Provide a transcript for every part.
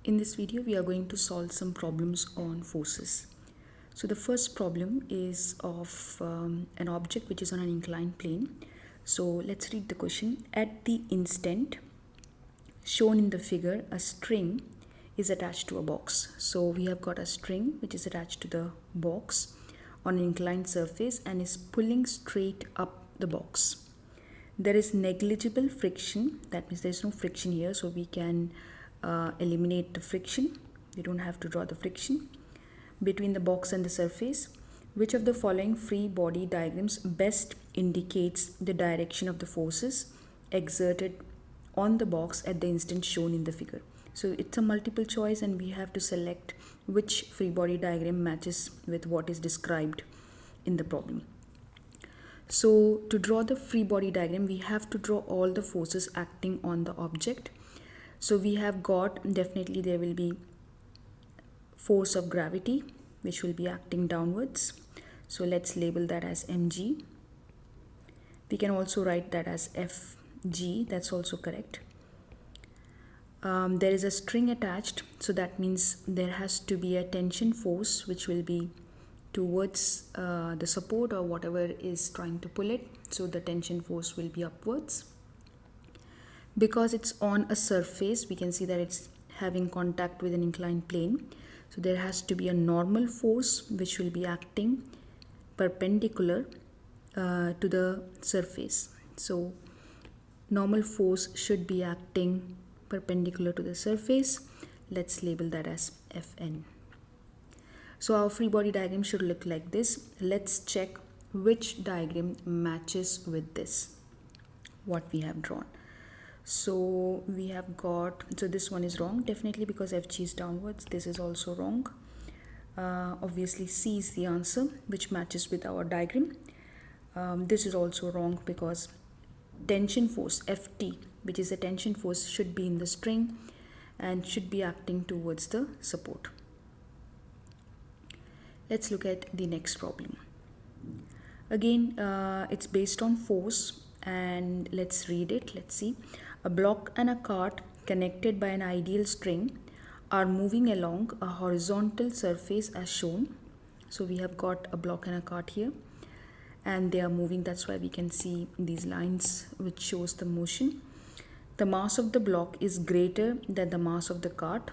In this video, we are going to solve some problems on forces. So the first problem is of an object which is on an inclined plane. So let's read the question. At the instant shown in the figure, a string is attached to a box. So we have got a string which is attached to the box on an inclined surface and is pulling straight up the box. There is negligible friction, that means there's no friction here, so we can eliminate the friction. We don't have to draw the friction between the box and the surface. Which of the following free body diagrams best indicates the direction of the forces exerted on the box at the instant shown in the figure? So it's a multiple choice and we have to select which free body diagram matches with what is described in the problem. So to draw the free body diagram, we have to draw all the forces acting on the object. So we have got, definitely there will be force of gravity which will be acting downwards. So let's label that as mg. We can also write that as fg, that's also correct. There is a string attached, so that means there has to be a tension force which will be towards the support or whatever is trying to pull it. So the tension force will be upwards. Because it's on a surface, we can see that it's having contact with an inclined plane. So there has to be a normal force which will be acting perpendicular to the surface. So normal force should be acting perpendicular to the surface. Let's label that as Fn. So our free body diagram should look like this. Let's check which diagram matches with this, what we have drawn. So we have got, so this one is wrong definitely because Fg is downwards. This is also wrong. Obviously C is the answer which matches with our diagram. This is also wrong because tension force Ft, which is a tension force, should be in the string and should be acting towards the support. Let's look at the next problem. Again, it's based on force and let's read it. Let's see. A block and a cart connected by an ideal string are moving along a horizontal surface as shown. So we have got a block and a cart here and they are moving. That's why we can see these lines which shows the motion. The mass of the block is greater than the mass of the cart.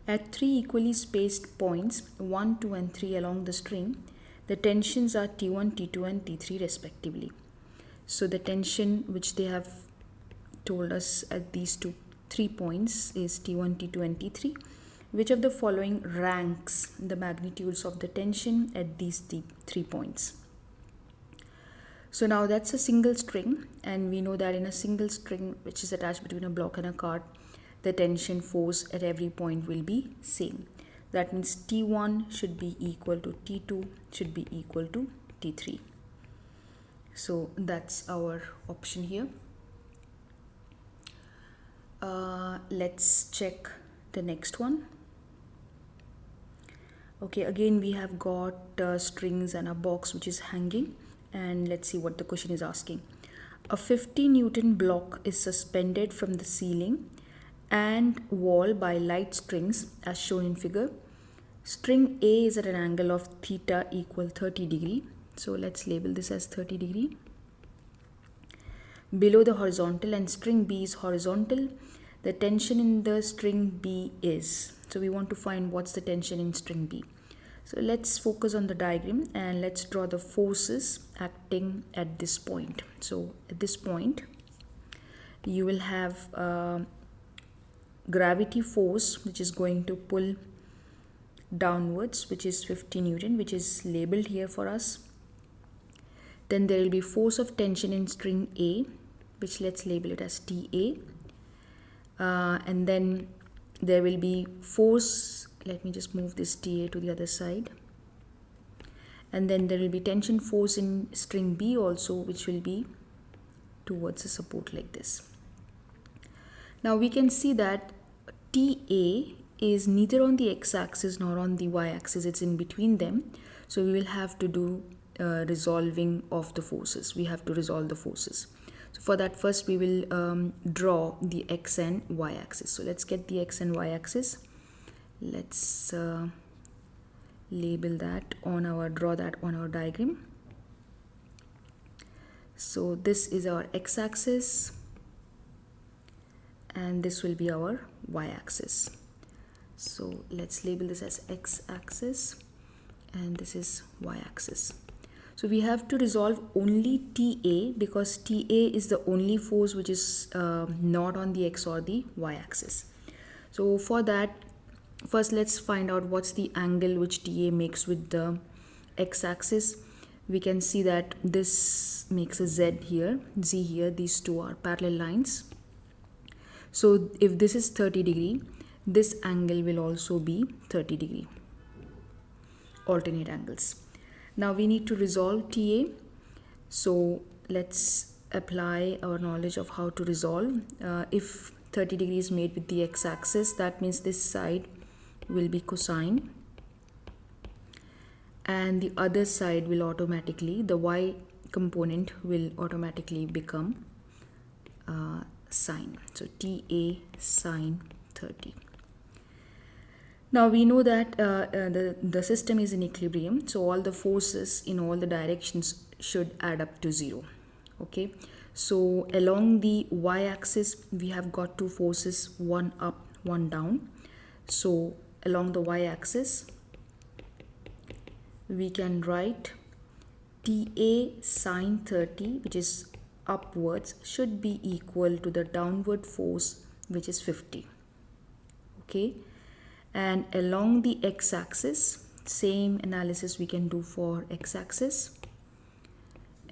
At three equally spaced points 1, 2 and 3 along the string, the tensions are T1, T2 and T3 respectively. So the tension which they have told us at these 3 points is T1, T2 and T3. Which of the following ranks the magnitudes of the tension at these 3 points? So now that's a single string and we know that in a single string which is attached between a block and a cart, the tension force at every point will be same. That means T1 should be equal to T2 should be equal to T3. So that's our option here. Let's check the next one. Okay, again we have got strings and a box which is hanging, and let's see what the question is asking. A 50 Newton block is suspended from the ceiling and wall by light strings as shown in figure. String A is at an angle of theta equal 30 degree. So let's label this as 30 degree below the horizontal, and string B is horizontal. The tension in the string B is, so we want to find what's the tension in string B. So let's focus on the diagram and let's draw the forces acting at this point. So at this point you will have gravity force which is going to pull downwards, which is 50 Newton, which is labeled here for us. Then there will be force of tension in string A, which let's label it as TA. And then there will be force, let me just move this TA to the other side. And then there will be tension force in string B also, which will be towards the support like this. Now we can see that TA is neither on the x-axis nor on the y-axis, it's in between them. So we will have to do resolving of the forces. We have to resolve the forces. So for that, first we will draw the x and y axis. So let's get the x and y axis. Let's label that on our, draw that on our diagram. So this is our x axis and this will be our y axis. So let's label this as x axis and this is y axis. So we have to resolve only TA because TA is the only force which is not on the x or the y axis. So for that, first let's find out what's the angle which TA makes with the x axis. We can see that this makes a Z here, Z here, these two are parallel lines. So if this is 30 degree, this angle will also be 30 degree, alternate angles. Now we need to resolve TA. So let's apply our knowledge of how to resolve. If 30 degrees made with the x-axis, that means this side will be cosine and the other side will automatically, the y component will automatically become sine. So TA sine 30. Now we know that the system is in equilibrium, so all the forces in all the directions should add up to 0. Okay, so along the y-axis we have got two forces, one up, one down. So along the y-axis we can write TA sine 30, which is upwards, should be equal to the downward force, which is 50. Okay, and along the x-axis, same analysis we can do for x-axis.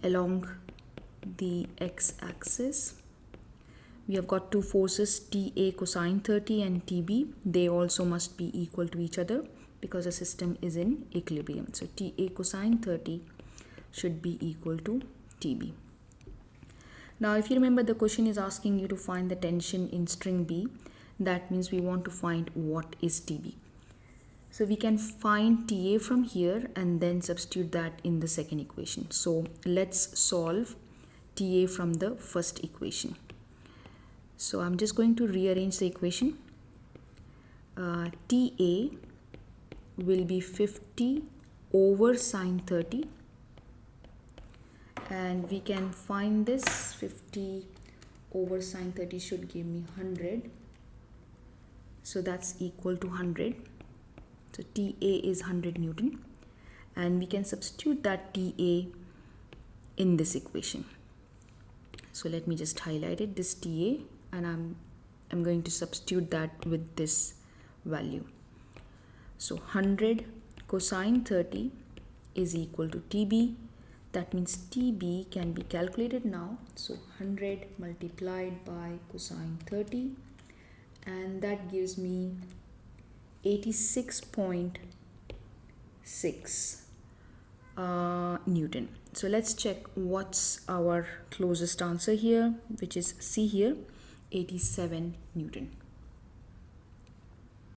Along the x-axis we have got two forces, TA cosine 30 and TB. They also must be equal to each other because the system is in equilibrium. So TA cosine 30 should be equal to TB. Now if you remember, the question is asking you to find the tension in string B. That means we want to find what is TB. So we can find TA from here and then substitute that in the second equation. So let's solve TA from the first equation. So I'm just going to rearrange the equation. TA will be 50 over sine 30 and we can find this 50 over sine 30 should give me 100. So that's equal to 100. So TA is 100 Newton and we can substitute that TA in this equation. So let me just highlight it, this TA, and I'm going to substitute that with this value. So 100 cosine 30 is equal to TB. That means TB can be calculated now. So 100 multiplied by cosine 30 and that gives me 86.6 Newton. So let's check what's our closest answer here, which is C here, 87 Newton.